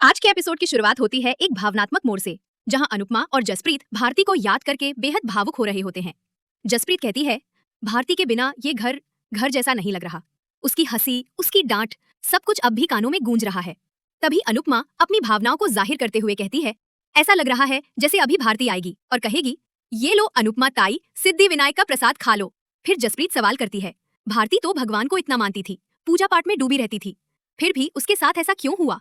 आज के एपिसोड की शुरुआत होती है एक भावनात्मक मोड़ से, जहां अनुपमा और जसप्रीत भारती को याद करके बेहद भावुक हो रहे होते हैं। जसप्रीत कहती है, भारती के बिना ये घर घर जैसा नहीं लग रहा। उसकी हंसी, उसकी डांट, सब कुछ अब भी कानों में गूंज रहा है। तभी अनुपमा अपनी भावनाओं को जाहिर करते हुए कहती है, ऐसा लग रहा है जैसे अभी भारती आएगी और कहेगी, ये लो अनुपमा ताई, सिद्धि विनायक का प्रसाद खा लो। फिर जसप्रीत सवाल करती है, भारती तो भगवान को इतना मानती थी, पूजा पाठ में डूबी रहती थी, फिर भी उसके साथ ऐसा क्यों हुआ?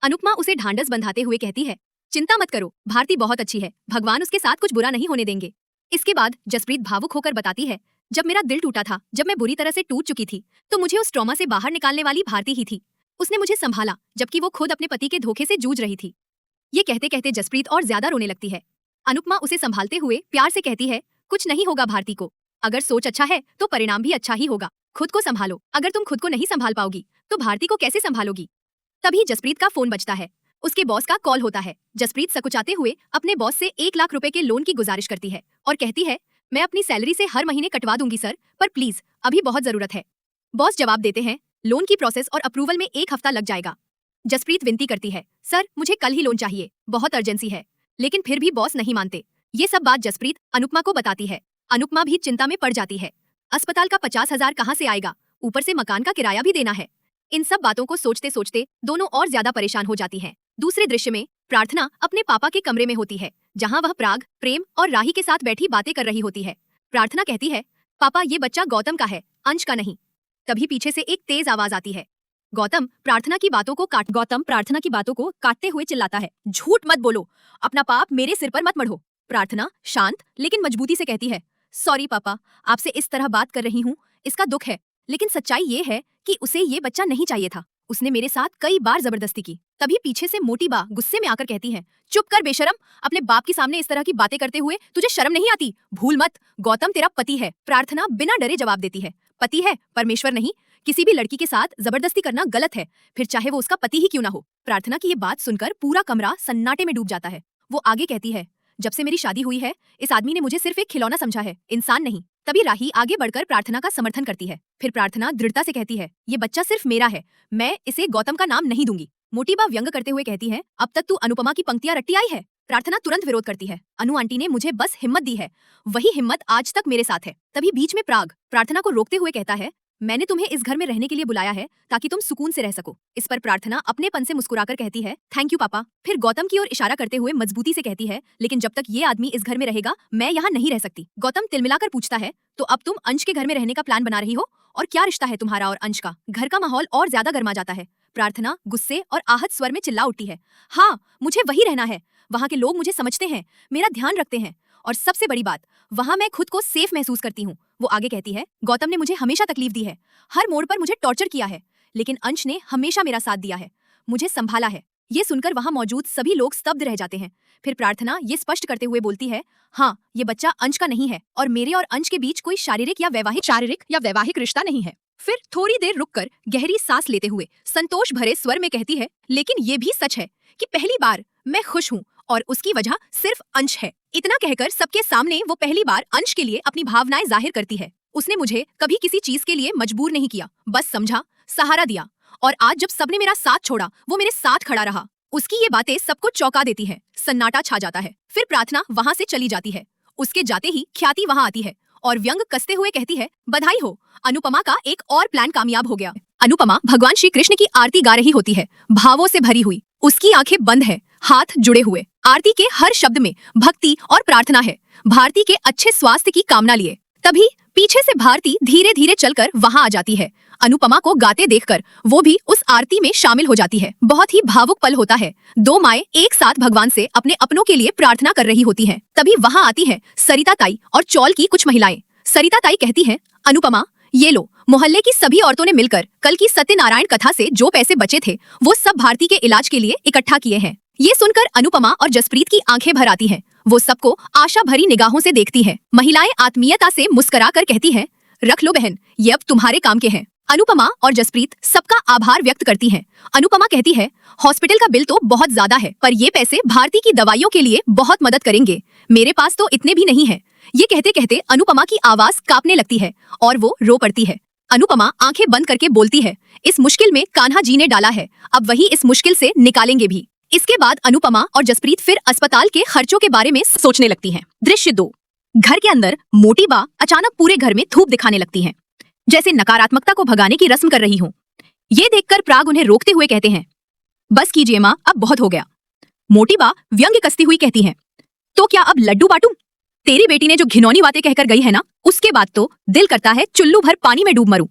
अनुपमा उसे ढांढस बंधाते हुए कहती है, चिंता मत करो, भारती बहुत अच्छी है, भगवान उसके साथ कुछ बुरा नहीं होने देंगे। इसके बाद जसप्रीत भावुक होकर बताती है, जब मेरा दिल टूटा था, जब मैं बुरी तरह से टूट चुकी थी, तो मुझे उस ट्रॉमा से बाहर निकालने वाली भारती ही थी। उसने मुझे संभाला, जबकि वो खुद अपने पति के धोखे से जूझ रही थी। ये कहते कहते जसप्रीत और ज्यादा रोने लगती है। अनुपमा उसे संभालते हुए प्यार से कहती है, कुछ नहीं होगा भारती को, अगर सोच अच्छा है तो परिणाम भी अच्छा ही होगा। खुद को संभालो, अगर तुम खुद को नहीं संभाल पाओगी तो भारती को कैसे संभालोगी? तभी जसप्रीत का फोन बजता है। उसके बॉस का कॉल होता है। जसप्रीत सकुचाते हुए अपने बॉस से 1 लाख रुपए के लोन की गुजारिश करती है और कहती है, मैं अपनी सैलरी से हर महीने कटवा दूंगी सर, पर प्लीज अभी बहुत जरूरत है। बॉस जवाब देते हैं, लोन की प्रोसेस और अप्रूवल में 1 हफ्ता लग जाएगा। जसप्रीत विनती करती है, सर मुझे कल ही लोन चाहिए, बहुत अर्जेंसी है। लेकिन फिर भी बॉस नहीं मानते। ये सब बात जसप्रीत अनुपमा को बताती है। अनुपमा भी चिंता में पड़ जाती है। अस्पताल का 50,000 कहाँ से आएगा, ऊपर से मकान का किराया भी देना है। इन सब बातों को सोचते सोचते दोनों और ज्यादा परेशान हो जाती हैं। दूसरे दृश्य में प्रार्थना अपने पापा के कमरे में होती है, जहां वह प्राग, प्रेम और राही के साथ बैठी बातें कर रही होती है। प्रार्थना कहती है, पापा ये बच्चा गौतम का है, अंश का नहीं। तभी पीछे से एक तेज आवाज आती है। गौतम प्रार्थना की बातों को काटते हुए चिल्लाता है, झूठ मत बोलो, अपना पाप मेरे सिर पर मत मढ़ो। प्रार्थना शांत लेकिन मजबूती से कहती है, सॉरी पापा, आपसे इस तरह बात कर रही हूँ, इसका दुख है, लेकिन सच्चाई ये है कि उसे ये बच्चा नहीं चाहिए था। उसने मेरे साथ कई बार जबरदस्ती की। तभी पीछे से मोटी बा गुस्से में आकर कहती है, चुप कर बेशरम, अपने बाप के सामने इस तरह की बातें करते हुए तुझे शर्म नहीं आती? भूल मत, गौतम तेरा पति है। प्रार्थना बिना डरे जवाब देती है, पति है, परमेश्वर नहीं। किसी भी लड़की के साथ जबरदस्ती करना गलत है, फिर चाहे वो उसका पति ही क्यों ना हो। प्रार्थना की ये बात सुनकर पूरा कमरा सन्नाटे में डूब जाता है। वो आगे कहती है, जब से मेरी शादी हुई है, इस आदमी ने मुझे सिर्फ एक खिलौना समझा है, इंसान नहीं। तभी राही आगे बढ़कर प्रार्थना का समर्थन करती है। फिर प्रार्थना दृढ़ता से कहती है, ये बच्चा सिर्फ मेरा है, मैं इसे गौतम का नाम नहीं दूंगी। मोटी बा व्यंग करते हुए कहती है, अब तक तू अनुपमा की पंक्तियां रट्टी आई है। प्रार्थना तुरंत विरोध करती है, अनु आंटी ने मुझे बस हिम्मत दी है, वही हिम्मत आज तक मेरे साथ है। तभी बीच में प्राग प्रार्थना को रोकते हुए कहता है, मैंने तुम्हें इस घर में रहने के लिए बुलाया है ताकि तुम सुकून से रह सको। इस पर प्रार्थना अपनेपन से मुस्कुराकर कहती है, थैंक यू पापा। फिर गौतम की ओर इशारा करते हुए मजबूती से कहती है, लेकिन जब तक ये आदमी इस घर में रहेगा मैं यहाँ नहीं रह सकती। गौतम तिलमिलाकर पूछता है, तो अब तुम अंश के घर में रहने का प्लान बना रही हो? और क्या रिश्ता है तुम्हारा और अंश का? घर का माहौल और ज्यादा गर्मा जाता है। प्रार्थना गुस्से और आहत स्वर में चिल्ला उठती है, हाँ मुझे वही रहना है, वहाँ के लोग मुझे समझते हैं, मेरा ध्यान रखते हैं, और सबसे बड़ी बात, वहाँ मैं खुद को सेफ महसूस करती हूँ। वो आगे कहती है, गौतम ने मुझे हमेशा तकलीफ दी है, हर मोड़ पर मुझे टॉर्चर किया है, लेकिन अंश ने हमेशा मेरा साथ दिया है, मुझे संभाला है। ये सुनकर वहाँ मौजूद सभी लोग स्तब्ध रह जाते हैं। फिर प्रार्थना ये स्पष्ट करते हुए बोलती है, हाँ ये बच्चा अंश का नहीं है और मेरे और अंश के बीच कोई शारीरिक या वैवाहिक रिश्ता नहीं है। फिर थोड़ी देर रुककर गहरी सांस लेते हुए संतोष भरे स्वर में कहती है, लेकिन ये भी सच है कि पहली बार मैं खुश हूँ और उसकी वजह सिर्फ अंश है। इतना कहकर सबके सामने वो पहली बार अंश के लिए अपनी भावनाएं जाहिर करती है। उसने मुझे कभी किसी चीज के लिए मजबूर नहीं किया, बस समझा, सहारा दिया, और आज जब सबने मेरा साथ छोड़ा वो मेरे साथ खड़ा रहा। उसकी ये बातें सबको चौंका देती हैं। सन्नाटा छा जाता है। फिर प्रार्थना वहाँ से चली जाती है। उसके जाते ही ख्याति वहाँ आती है और व्यंग कसते हुए कहती है, बधाई हो, अनुपमा का एक और प्लान कामयाब हो गया। अनुपमा भगवान श्री कृष्ण की आरती गा रही होती है, भावों से भरी हुई। उसकी आंखें बंद है, हाथ जुड़े हुए। आरती के हर शब्द में भक्ति और प्रार्थना है, भारती के अच्छे स्वास्थ्य की कामना लिए। तभी पीछे से भारती धीरे धीरे चलकर वहां आ जाती है। अनुपमा को गाते देखकर वो भी उस आरती में शामिल हो जाती है। बहुत ही भावुक पल होता है। 2 माएं एक साथ भगवान से अपने अपनों के लिए प्रार्थना कर रही होती हैं। तभी वहां आती है सरिता ताई और चौल की कुछ महिलाएं। सरिता ताई कहती है, अनुपमा ये लो, मोहल्ले की सभी औरतों ने मिलकर कल की सत्यनारायण कथा से जो पैसे बचे थे वो सब भारती के इलाज के लिए इकट्ठा किए हैं। ये सुनकर अनुपमा और जसप्रीत की आंखें भर आती हैं। वो सबको आशा भरी निगाहों से देखती हैं। महिलाएं आत्मीयता से मुस्कुराकर कहती हैं, रख लो बहन, ये अब तुम्हारे काम के हैं। अनुपमा और जसप्रीत सबका आभार व्यक्त करती हैं। अनुपमा कहती है, हॉस्पिटल का बिल तो बहुत ज्यादा है, पर ये पैसे भारती की दवाइयों के लिए बहुत मदद करेंगे, मेरे पास तो इतने भी नहीं है। ये कहते कहते अनुपमा की आवाज कांपने लगती है और वो रो पड़ती है। अनुपमा आंखें बंद करके बोलती है, इस मुश्किल में कान्हा जी ने डाला है, अब वही इस मुश्किल से निकालेंगे भी। इसके बाद अनुपमा और जसप्रीत फिर अस्पताल के खर्चों के बारे में सोचने लगती हैं। दृश्य 2। घर के अंदर मोटी बा अचानक पूरे घर में धूप दिखाने लगती हैं, जैसे नकारात्मकता को भगाने की रस्म कर रही हो। ये देखकर प्राग उन्हें रोकते हुए कहते हैं, बस कीजिए माँ, अब बहुत हो गया। मोटी बा व्यंग्य कसती हुई कहती है, तो क्या अब लड्डू बांटूं? तेरी बेटी ने जो घिनौनी बातें कहकर गई है ना, उसके बाद तो दिल करता है चुल्लू भर पानी में डूब मरूं।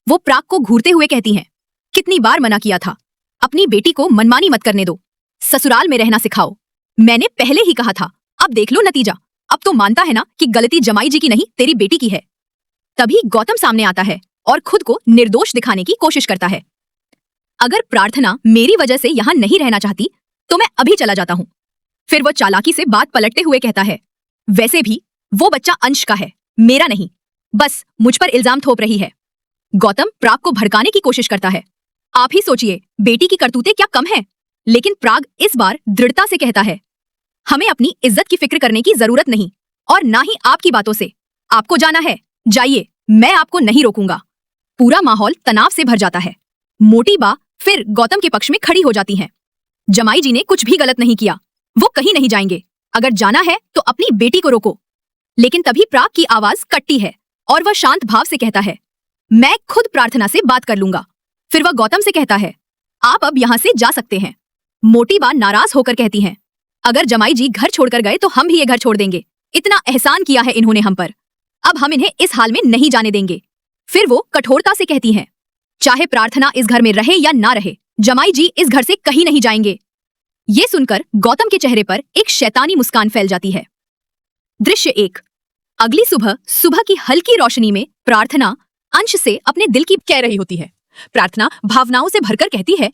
वो प्राग को घूरते हुए कहती हैं, कितनी बार मना किया था, अपनी बेटी को मनमानी मत करने दो, ससुराल में रहना सिखाओ। मैंने पहले ही कहा था, अब देख लो नतीजा। अब तो मानता है ना कि गलती जमाई जी की नहीं, तेरी बेटी की है। तभी गौतम सामने आता है और खुद को निर्दोष दिखाने की कोशिश करता है। अगर प्रार्थना मेरी वजह से यहाँ नहीं रहना चाहती तो मैं अभी चला जाता हूँ। फिर वो चालाकी से बात पलटते हुए कहता है, वैसे भी वो बच्चा अंश का है, मेरा नहीं। बस मुझ पर इल्जाम थोप रही है। गौतम प्राग को भड़काने की कोशिश करता है। आप ही सोचिए, बेटी की करतूतें क्या कम है? लेकिन प्राग इस बार दृढ़ता से कहता है, हमें अपनी इज्जत की फिक्र करने की जरूरत नहीं, और ना ही आपकी बातों से। आपको जाना है, जाइए, मैं आपको नहीं रोकूंगा। पूरा माहौल तनाव से भर जाता है। मोटी बा फिर गौतम के पक्ष में खड़ी हो जाती हैं। जमाई जी ने कुछ भी गलत नहीं किया, वो कहीं नहीं जाएंगे। अगर जाना है तो अपनी बेटी को रोको। लेकिन तभी प्राग की आवाज कटती है और वह शांत भाव से कहता है, मैं खुद प्रार्थना से बात कर लूंगा। फिर वह गौतम से कहता है, आप अब यहाँ से जा सकते हैं। मोटी बा नाराज होकर कहती हैं, अगर जमाई जी घर छोड़कर गए तो हम भी ये घर छोड़ देंगे। इतना एहसान किया है इन्होंने हम पर, अब हम इन्हें इस हाल में नहीं जाने देंगे। फिर वो कठोरता से कहती हैं, चाहे प्रार्थना इस घर में रहे या ना रहे, जमाई जी इस घर से कहीं नहीं जाएंगे। ये सुनकर गौतम के चेहरे पर एक शैतानी मुस्कान फैल जाती है। दृश्य 1। अगली सुबह की हल्की रोशनी में प्रार्थना अंश से अपने दिल की कह रही होती है। प्रार्थना भावनाओं से भरकर कहती है,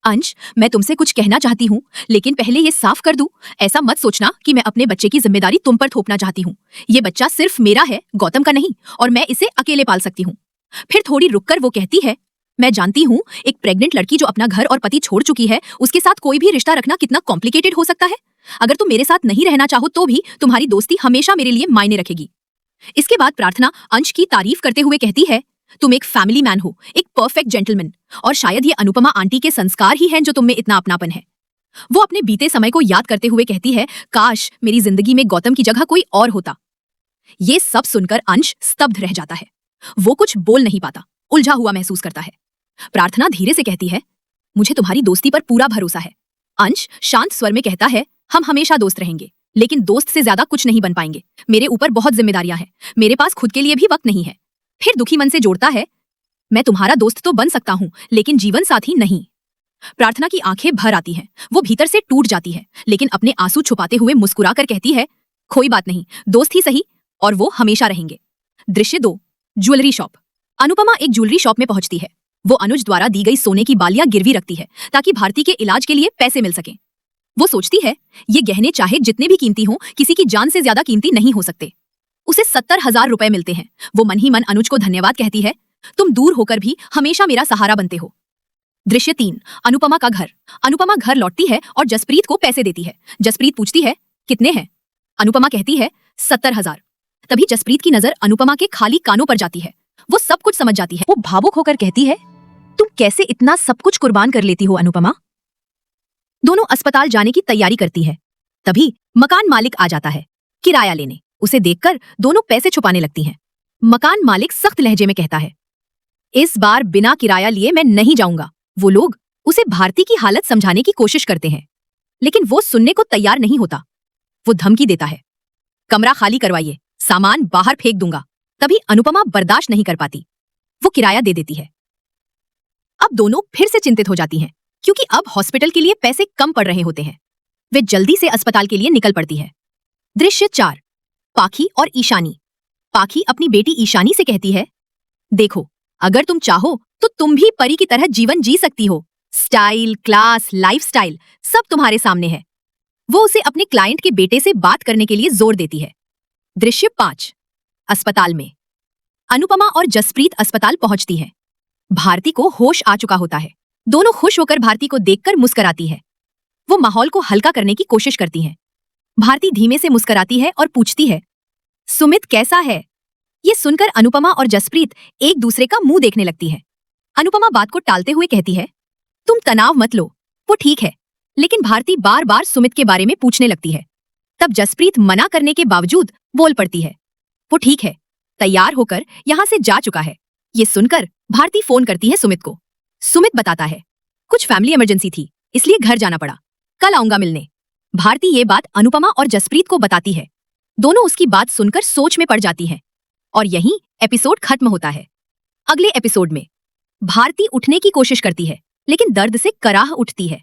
अंश, मैं तुमसे कुछ कहना चाहती हूँ, लेकिन पहले ये साफ कर दूं, ऐसा मत सोचना कि मैं अपने बच्चे की जिम्मेदारी तुम पर थोपना चाहती हूँ। ये बच्चा सिर्फ मेरा है, गौतम का नहीं, और मैं इसे अकेले पाल सकती हूँ। फिर थोड़ी रुककर वो कहती है, मैं जानती हूँ एक प्रेग्नेंट लड़की जो अपना घर और पति छोड़ चुकी है, उसके साथ कोई भी रिश्ता रखना कितना कॉम्प्लिकेटेड हो सकता है। अगर तुम मेरे साथ नहीं रहना चाहो तो भी तुम्हारी दोस्ती हमेशा मेरे लिए मायने रखेगी। इसके बाद प्रार्थना अंश की तारीफ करते हुए कहती है, तुम एक फैमिली मैन हो, एक परफेक्ट जेंटलमैन, और शायद ये अनुपमा आंटी के संस्कार ही हैं जो तुम में इतना अपनापन है। वो अपने बीते समय को याद करते हुए कहती है, काश मेरी जिंदगी में गौतम की जगह कोई और होता। ये सब सुनकर अंश स्तब्ध रह जाता है। वो कुछ बोल नहीं पाता, उलझा हुआ महसूस करता है। प्रार्थना धीरे से कहती है, मुझे तुम्हारी दोस्ती पर पूरा भरोसा है। अंश शांत स्वर में कहता है, हम हमेशा दोस्त रहेंगे, लेकिन दोस्त से ज्यादा कुछ नहीं बन पाएंगे। मेरे ऊपर बहुत जिम्मेदारियां हैं, मेरे पास खुद के लिए भी वक्त नहीं है। फिर दुखी मन से जोड़ता है, मैं तुम्हारा दोस्त तो बन सकता हूं, लेकिन जीवन साथी नहीं। प्रार्थना की आंखें भर आती हैं, वो भीतर से टूट जाती है, लेकिन अपने आंसू छुपाते हुए मुस्कुराकर कहती है, कोई बात नहीं, दोस्त ही सही, और वो हमेशा रहेंगे। दृश्य 2। Jewellery shop. अनुपमा एक ज्वेलरी शॉप में पहुंचती है। वो अनुज द्वारा दी गई सोने की बालियां गिरवी रखती है ताकि भारती के इलाज के लिए पैसे मिल सकें। वो सोचती है, ये गहने चाहे जितने भी कीमती हों, किसी की जान से ज्यादा कीमती नहीं हो सकते। उसे 70,000 रुपए मिलते हैं। वो मन ही मन अनुज को धन्यवाद कहती है, तुम दूर होकर भी हमेशा मेरा सहारा बनते हो। दृश्य 3। अनुपमा का घर। अनुपमा घर लौटती है और जसप्रीत को पैसे देती है। जसप्रीत पूछती है, कितने हैं? अनुपमा कहती है, 70,000। तभी जसप्रीत की नजर अनुपमा के खाली कानों पर जाती है। वो सब कुछ समझ जाती है। वो भावुक होकर कहती है, तुम कैसे इतना सब कुछ कुर्बान कर लेती हो अनुपमा? दोनों अस्पताल जाने की तैयारी करती है। तभी मकान मालिक आ जाता है किराया लेने। उसे देखकर दोनों पैसे छुपाने लगती हैं। मकान मालिक सख्त लहजे में कहता है, इस बार बिना किराया लिए मैं नहीं जाऊंगा। वो लोग उसे भारती की हालत समझाने की कोशिश करते हैं, लेकिन वो सुनने को तैयार नहीं होता। वो धमकी देता है, कमरा खाली करवाइए, सामान बाहर फेंक दूंगा। तभी अनुपमा बर्दाश्त नहीं कर पाती, वो किराया दे देती है। अब दोनों फिर से चिंतित हो जाती हैं, क्योंकि अब हॉस्पिटल के लिए पैसे कम पड़ रहे होते हैं। वे जल्दी से अस्पताल के लिए निकल पड़ती है। दृश्य 4। पाखी और ईशानी। पाखी अपनी बेटी ईशानी से कहती है, देखो, अगर तुम चाहो तो तुम भी परी की तरह जीवन जी सकती हो। स्टाइल, क्लास, लाइफस्टाइल सब तुम्हारे सामने है। वो उसे अपने क्लाइंट के बेटे से बात करने के लिए जोर देती है। दृश्य 5। अस्पताल में। अनुपमा और जसप्रीत अस्पताल पहुंचती हैं। भारती को होश आ चुका होता है। दोनों खुश होकर भारती को देखकर मुस्कुराती है। वो माहौल को हल्का करने की कोशिश करती हैं। भारती धीमे से मुस्कुराती है और पूछती है, सुमित कैसा है? ये सुनकर अनुपमा और जसप्रीत एक दूसरे का मुंह देखने लगती है। अनुपमा बात को टालते हुए कहती है, तुम तनाव मत लो, वो ठीक है। लेकिन भारती बार बार सुमित के बारे में पूछने लगती है। तब जसप्रीत मना करने के बावजूद बोल पड़ती है, वो ठीक है, तैयार होकर यहाँ से जा चुका है। ये सुनकर भारती फोन करती है सुमित को। सुमित बताता है, कुछ फैमिली इमरजेंसी थी, इसलिए घर जाना पड़ा, कल आऊंगा मिलने। भारती ये बात अनुपमा और जसप्रीत को बताती है। दोनों उसकी बात सुनकर सोच में पड़ जाती हैं और यहीं एपिसोड खत्म होता है। अगले एपिसोड में भारती उठने की कोशिश करती है, लेकिन दर्द से कराह उठती है।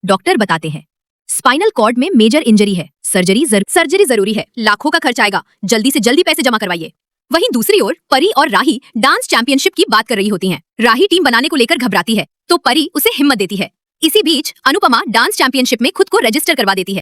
डॉक्टर बताते हैं, स्पाइनल कॉर्ड में मेजर इंजरी है, सर्जरी जरूरी है, लाखों का खर्च आएगा, जल्दी से जल्दी पैसे जमा करवाइए। वहीं दूसरी ओर परी और राही डांस चैंपियनशिप की बात कर रही होती हैं। राही टीम बनाने को लेकर घबराती है, तो परी उसे हिम्मत देती है। इसी बीच अनुपमा डांस चैंपियनशिप में खुद को रजिस्टर करवा देती है।